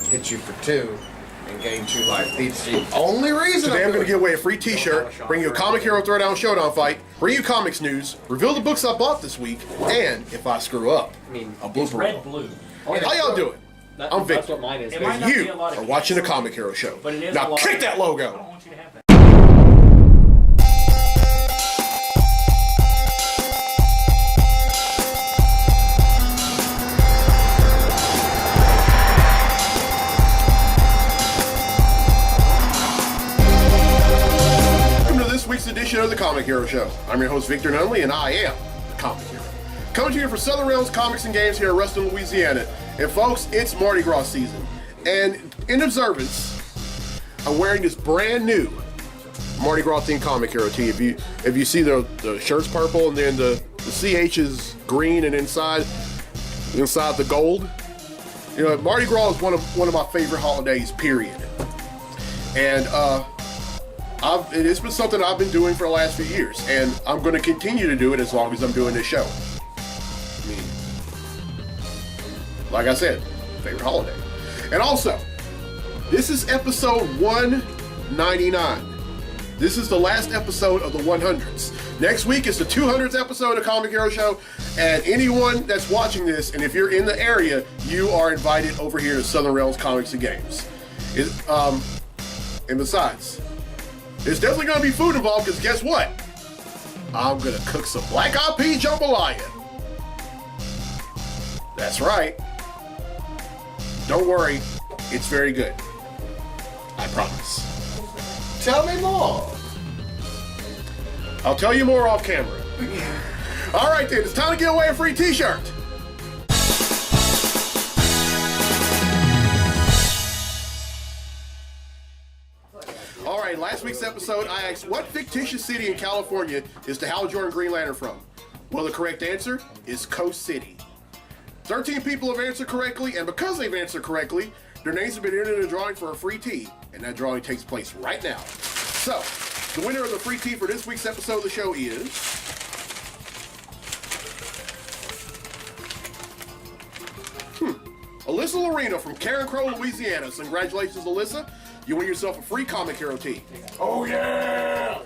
hit you for 2 and gain 2 life. That's the only reason. Today I'm going to give away a free t-shirt, bring you a Comic Hero Throwdown Showdown fight, bring you comics news, reveal the books I bought this week, and if I screw up, a blooper red blue. How y'all doing? I'm Victor. That's what mine is. You are watching the Comic Hero Show. Now kick that logo. I don't want you to have that. Welcome to this week's edition of the Comic Hero Show. I'm your host Victor Nunley, and I am the Comic Hero. Coming to you for Southern Realms Comics and Games here in Ruston, Louisiana. And folks, it's Mardi Gras season. And in observance, I'm wearing this brand new Mardi Gras themed Comic Hero tee. If you see the shirt's purple and then the CH is green and inside the gold. You know, Mardi Gras is one of my favorite holidays, period. And it's been something I've been doing for the last few years, and I'm going to continue to do it as long as I'm doing this show. I mean, like I said, favorite holiday. And also, this is episode 199. This is the last episode of the 100s. Next week is the 200th episode of Comic Hero Show, and anyone that's watching this, and if you're in the area, you are invited over here to Southern Realms Comics and Games. And besides, there's definitely going to be food involved, because guess what? I'm going to cook some black-eyed pea jambalaya. That's right. Don't worry, it's very good. I promise. Tell me more. I'll tell you more off camera. All right then, it's time to give away a free t-shirt. All right, last week's episode, I asked what fictitious city in California is the Hal Jordan Green Lantern from? Well, the correct answer is Coast City. 13 people have answered correctly, and because they've answered correctly, their names have been entered in a drawing for a free tee, and that drawing takes place right now. So, the winner of the free tee for this week's episode of the show is... Alyssa Lorena from Karen Crow, Louisiana. So congratulations, Alyssa. You win yourself a free Comic Hero tee. Oh, yeah!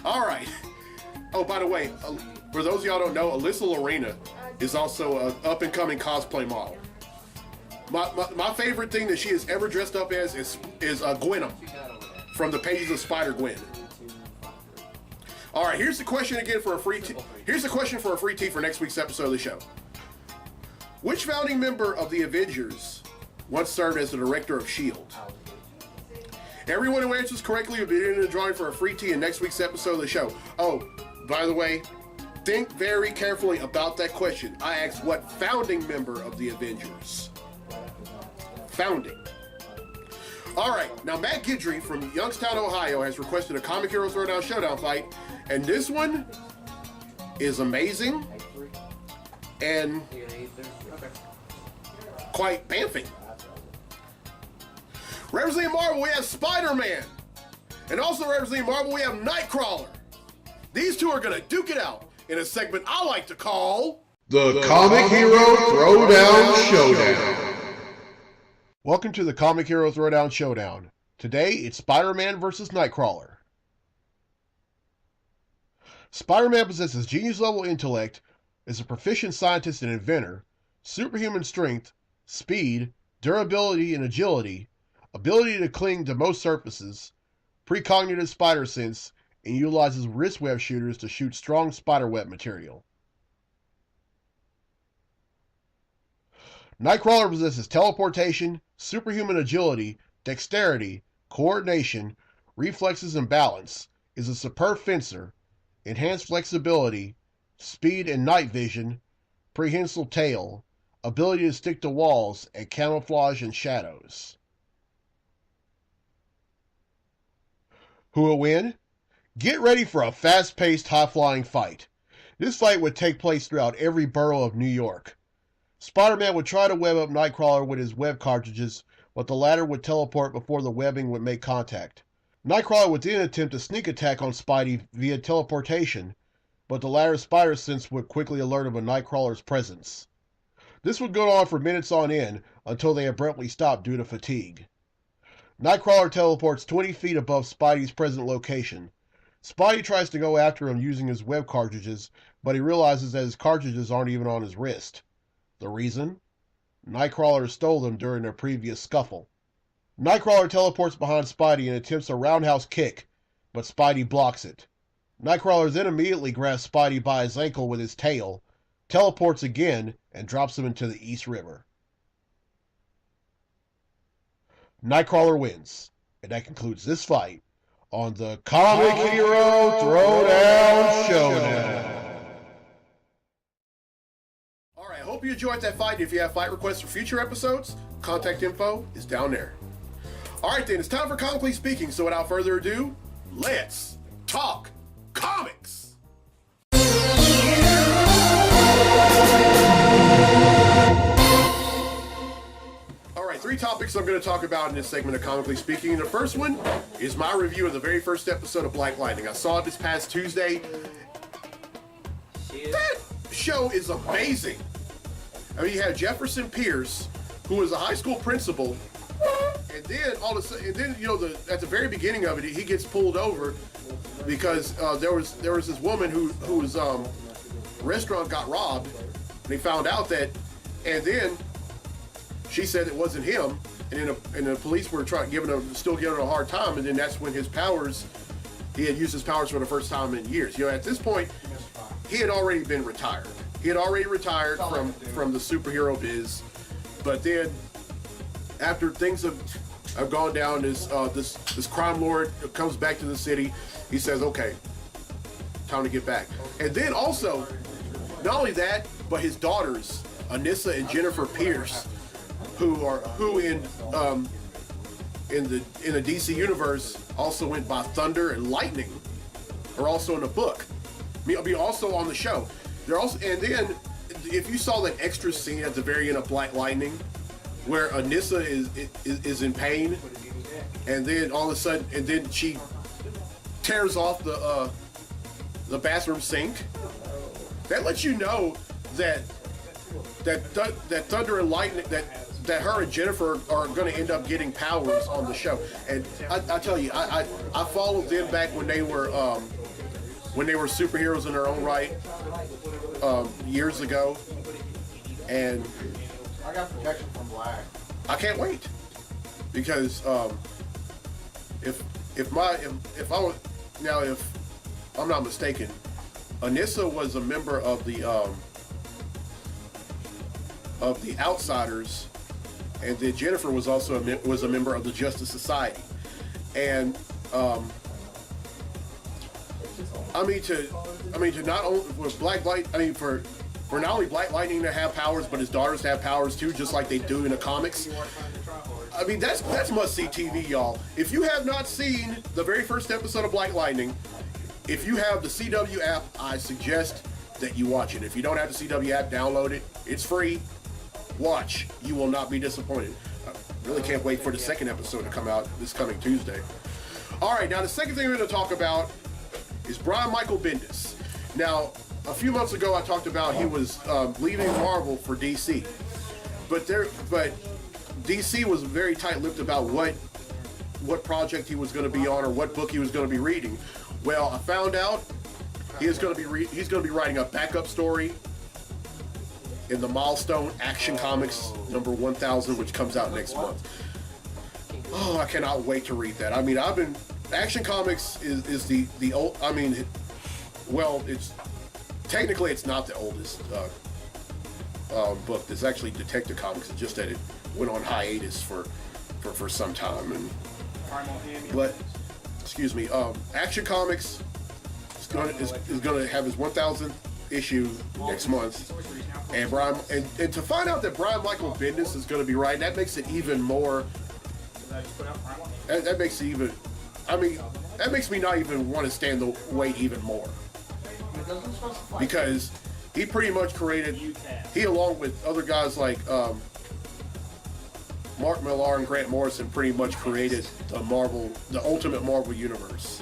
All right. Oh, by the way, for those of y'all who don't know, Alyssa Lorena is also an up-and-coming cosplay model. My favorite thing that she has ever dressed up as is Gwenum from the pages of Spider-Gwen. All right, here's the question again for a free tee. Here's the question for a free tee for next week's episode of the show. Which founding member of the Avengers once served as the director of S.H.I.E.L.D? Everyone who answers correctly will be in the drawing for a free tee in next week's episode of the show. Oh, by the way, think very carefully about that question. I asked what founding member of the Avengers? Founding. All right, now Matt Guidry from Youngstown, Ohio has requested a Comic Hero Throwdown Showdown fight, and this one is amazing and quite bamfing. Representing Marvel, we have Spider-Man. And also representing Marvel, we have Nightcrawler. These two are going to duke it out in a segment I like to call... The Comic Hero Throwdown Showdown. Welcome to the Comic Hero Throwdown Showdown. Today, it's Spider-Man versus Nightcrawler. Spider-Man possesses genius-level intellect, is a proficient scientist and inventor, superhuman strength, speed, durability and agility, ability to cling to most surfaces, precognitive spider sense, and utilizes wrist web shooters to shoot strong spider web material. Nightcrawler possesses teleportation, superhuman agility, dexterity, coordination, reflexes and balance, is a superb fencer, enhanced flexibility, speed and night vision, prehensile tail, ability to stick to walls, and camouflage in shadows. Who will win? Get ready for a fast-paced, high-flying fight. This fight would take place throughout every borough of New York. Spider-Man would try to web up Nightcrawler with his web cartridges, but the latter would teleport before the webbing would make contact. Nightcrawler would then attempt a sneak attack on Spidey via teleportation, but the latter's spider sense would quickly alert him of Nightcrawler's presence. This would go on for minutes on end until they abruptly stopped due to fatigue. Nightcrawler teleports 20 feet above Spidey's present location. Spidey tries to go after him using his web cartridges, but he realizes that his cartridges aren't even on his wrist. The reason? Nightcrawler stole them during their previous scuffle. Nightcrawler teleports behind Spidey and attempts a roundhouse kick, but Spidey blocks it. Nightcrawler then immediately grabs Spidey by his ankle with his tail, teleports again, and drops him into the East River. Nightcrawler wins, and that concludes this fight on the Comic Hero Throwdown Showdown. Alright, I hope you enjoyed that fight. If you have fight requests for future episodes, contact info is down there. Alright then, it's time for Comically Speaking, so without further ado, let's talk comics! Alright, 3 topics I'm going to talk about in this segment of Comically Speaking. The first one is my review of the very first episode of Black Lightning. I saw it this past Tuesday. That show is amazing. I mean, you have Jefferson Pierce, who is a high school principal, and then all of a sudden, at the very beginning of it, he gets pulled over because there was this woman whose restaurant got robbed, and they found out that, and then she said it wasn't him, and the police were still giving him a hard time, and then that's when he had used his powers for the first time in years. At this point, he had already been retired. He had already retired from the superhero biz, but then after things have gone down, this crime lord comes back to the city. He says, "Okay, time to get back." And then also, not only that, but his daughters, Anissa and Jennifer Pierce, who in the DC universe also went by Thunder and Lightning, are also in the book. Be also on the show. They're also, and then if you saw that extra scene at the very end of Black Lightning, where Anissa is in pain, and then all of a sudden, and then she tears off the bathroom sink. That lets you know that Thunder and Lightning, that her and Jennifer are going to end up getting powers on the show. And I tell you, I followed them back when they were superheroes in their own right years ago, and I got protection from Black. I can't wait because if I'm not mistaken, Anissa was a member of the Outsiders, and then Jennifer was also a member of the Justice Society, and to not only with Black Light, for not only Black Lightning to have powers, but his daughters to have powers too, just like they do in the comics. I mean, that's must-see TV, y'all. If you have not seen the very first episode of Black Lightning, if you have the CW app, I suggest that you watch it. If you don't have the CW app, download it. It's free. Watch. You will not be disappointed. I really can't wait for the second episode to come out this coming Tuesday. All right, now the second thing we're going to talk about is Brian Michael Bendis. Now, a few months ago, I talked about he was leaving Marvel for DC, but DC was very tight-lipped about what project he was going to be on or what book he was going to be reading. Well, I found out he's going to be writing a backup story in the Milestone Action Comics number 1000, which comes out next month. Oh, I cannot wait to read that. I mean, Action Comics is the old. I mean, well, it's technically it's not the oldest book. It's actually Detective Comics. It's just that it went on hiatus for some time. But excuse me, Action Comics is going to have his 1000th issue next month, and and to find out that Brian Michael Bendis is going to be writing, that makes it even more. That makes it even. I mean, that makes me not even want to stand the wait even more, because he pretty much created. He, along with other guys like Mark Millar and Grant Morrison, pretty much created the Ultimate Marvel Universe.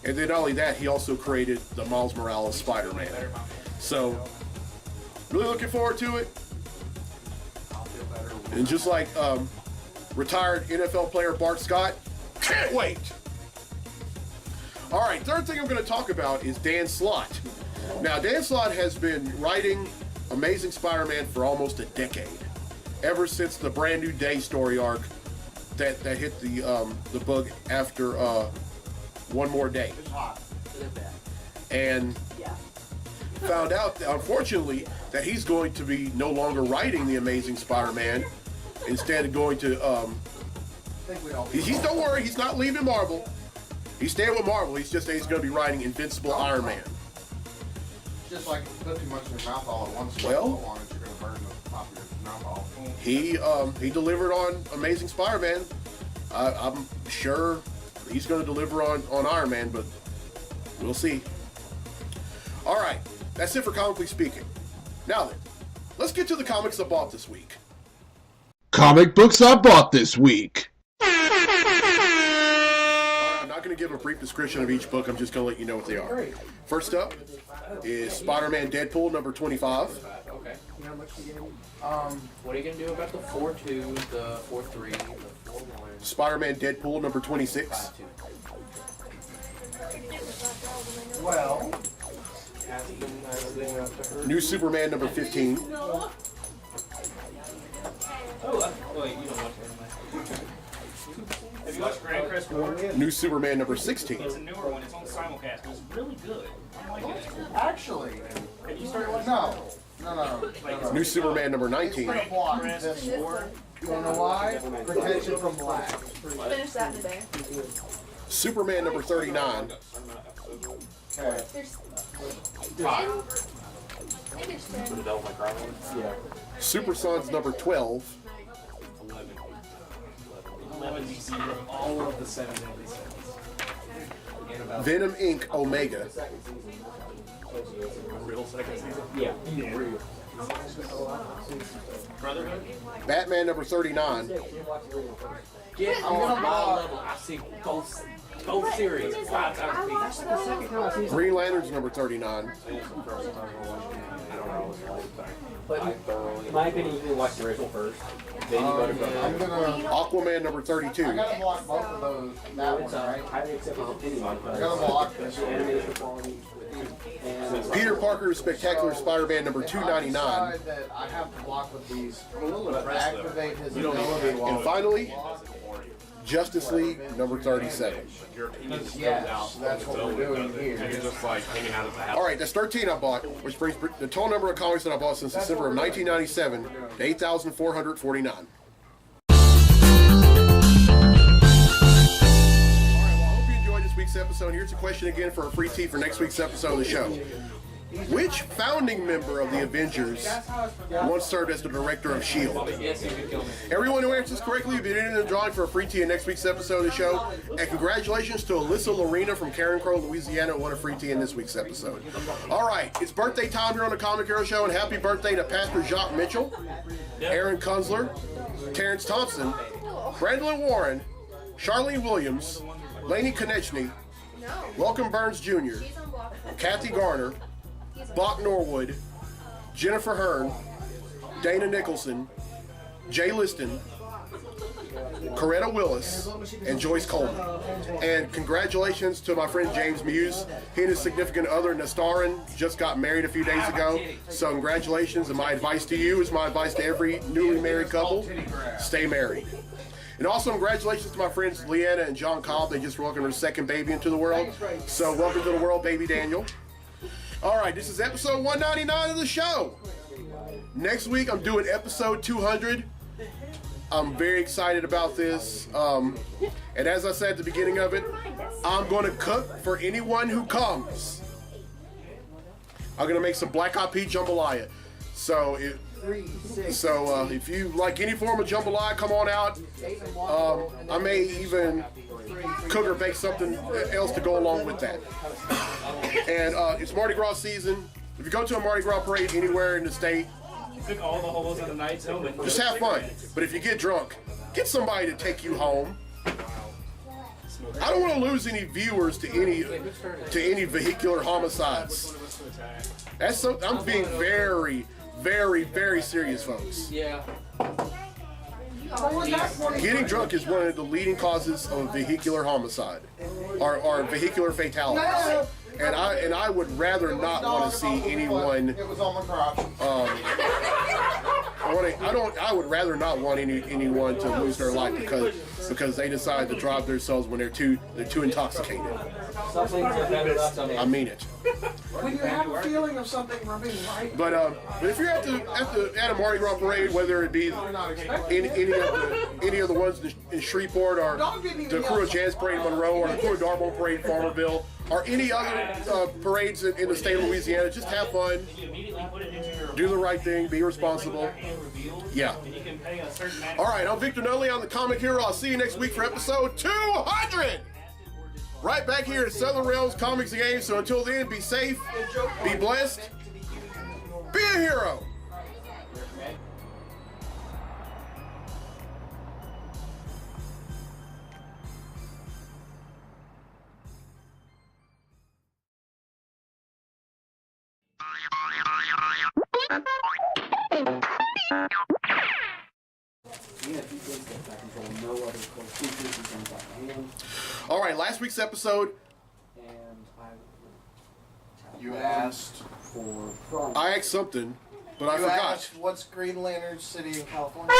And then not only that, he also created the Miles Morales Spider-Man. So, really looking forward to it. And just like retired NFL player Bart Scott, can't wait. All right, third thing I'm going to talk about is Dan Slott. Now, Dan Slott has been writing Amazing Spider-Man for almost a decade, ever since the Brand New Day story arc that hit the book after One More Day. And found out, unfortunately, that he's going to be no longer writing the Amazing Spider-Man. Instead of going to, don't worry, he's not leaving Marvel. He's staying with Marvel. He's just he's going to be writing Invincible Iron Man. Just like put too much in your mouth all at once. Well, you're going to burn the top of your mouth off. He delivered on Amazing Spider-Man. I'm sure he's going to deliver on Iron Man, but we'll see. All right, that's it for Comically Speaking. Now then, let's get to the comics I bought this week. Comic books I bought this week. I'm not going to give a brief description of each book. I'm just going to let you know what they are. First up is Spider-Man Deadpool number 25. Okay. What are you going to do about the 4-2, the 4-3, the 4-1? Spider-Man Deadpool number 26. 5-2. Well, New Superman number 15. Wait, you don't watch anime. Have you watched Grand Crest War? New Superman number 16. It's a newer one. It's on simulcast. It's really good. I like it. Actually, Have you started watching? no. New Superman number 19. It's gonna block this war. You wanna know why? Protection from black. Finish that in a day. Superman number 39. Okay. There's. I think there's 10. Super Sons number 12. 11 DC from all of the 7 deadly sins. Venom Inc. Omega. Real second season? Yeah. Brotherhood? Batman number 39. Get on my level. I see both series 5 times a piece. Green Lanterns number 39. But in my opinion, you can watch the original first. Then you go to Brotherhood. I'm gonna. Aquaman number I 32. gotta block both of those. That one, right? Highly acceptable opinion. I gotta block this one. Animation quality. And Peter Parker's Spectacular Spider-Man number If I 299. decide that I have to block with these, but activate his ability. And finally, Justice League number 37. Yes, that's what we're doing here. All right, that's 13 I bought, which brings the total number of comics that I bought since December of 1997 to 8,449. All right, well, I hope you enjoyed this week's episode. Here's a question again for a free tee for next week's episode of the show. Which founding member of the Avengers once served as the director of S.H.I.E.L.D? yes, you can kill me. Everyone who answers correctly will be entered in the drawing for a free tee in next week's episode of the show. And congratulations to Alyssa Lorena from Karen Crow, Louisiana, who won a free tee in this week's episode. All right, it's birthday time here on the Comic Hero Show, and happy birthday to Pastor Jacques Mitchell, Aaron Kunzler, Terrence Thompson, Brandon Warren, Charlene Williams, Lainey Konechny, Welcome Burns Jr., She's on block. Kathy Garner, Bach Norwood, Jennifer Hearn, Dana Nicholson, Jay Liston, Coretta Willis, and Joyce Coleman. And congratulations to my friend James Muse. He and his significant other, Nastarin, just got married a few days ago. So congratulations, and my advice to you is my advice to every newly married couple: stay married. And also congratulations to my friends Leanna and John Cobb. They just welcomed their second baby into the world. So welcome to the world, baby Daniel. All right, this is episode 199 of the show. Next week, I'm doing episode 200. I'm very excited about this. And as I said at the beginning of it, I'm going to cook for anyone who comes. I'm going to make some black eyed pea jambalaya. So if you like any form of jambalaya, come on out. I may even cook or bake something else to go along with that. And it's Mardi Gras season. If you go to a Mardi Gras parade anywhere in the state, Took all the holes on the Knight's helmet. just have fun. But if you get drunk, get somebody to take you home. I don't want to lose any viewers to any vehicular homicides. That's something I'm being very, very, very serious, folks. Yeah. Getting drunk is one of the leading causes of vehicular homicide, or vehicular fatalities. And I would rather not want to see anyone. It was on my crotch. I would rather not want anyone to lose their life because they decide to drive themselves when they're too intoxicated. Some things are better left unanswered. I mean it. When you have a feeling of something rubbing right. But if you're at a Mardi Gras parade, whether it be any of the ones in Shreveport, or the Crew of Jazz Parade in Monroe, or the Crew of Dartmouth Parade in Farmerville, or any other parades in the state of Louisiana, just have fun, do the right thing, be responsible. Yeah. All right, I'm Victor Nunley. I'm the Comic Hero. I'll see you next week for episode 200. Right back here at Southern Realms Comics and Games. So until then, be safe, be blessed, be a hero. All right, last week's episode, You asked for. I asked something, but I You forgot. asked what's Green Lantern City in California?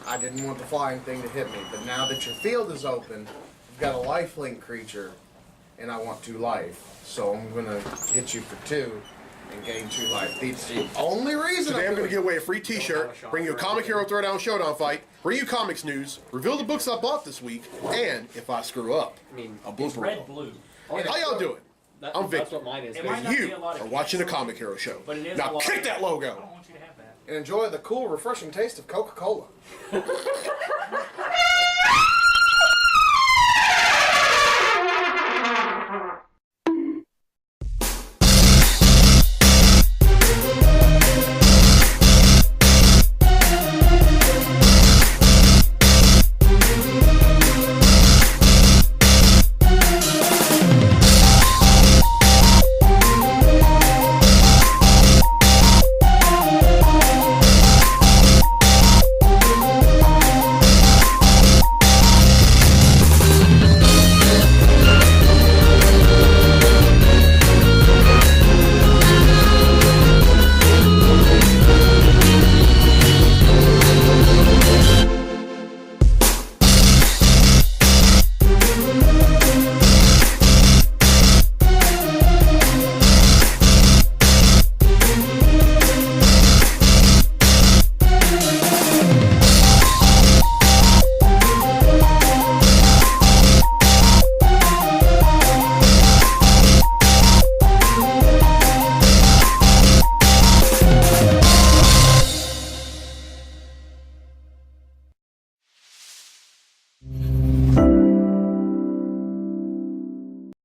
I didn't want the flying thing to hit me, but now that your field is open, you've got a lifelink creature, and I want 2 life, so I'm gonna hit you for 2 and gain 2 life. That's the only reason. Today I'm going to give away a free t-shirt, bring you a Comic Hero Throwdown Showdown fight, bring you comics news, reveal the books I bought this week, and if I screw up, a blooper Red, reel. blue. How y'all doing? I'm That's Victor. what mine is. It might not be You a lot of are watching the Comic Hero Show. But it is a Now lot kick of- that I don't logo. want you to have that. And enjoy the cool, refreshing taste of Coca-Cola.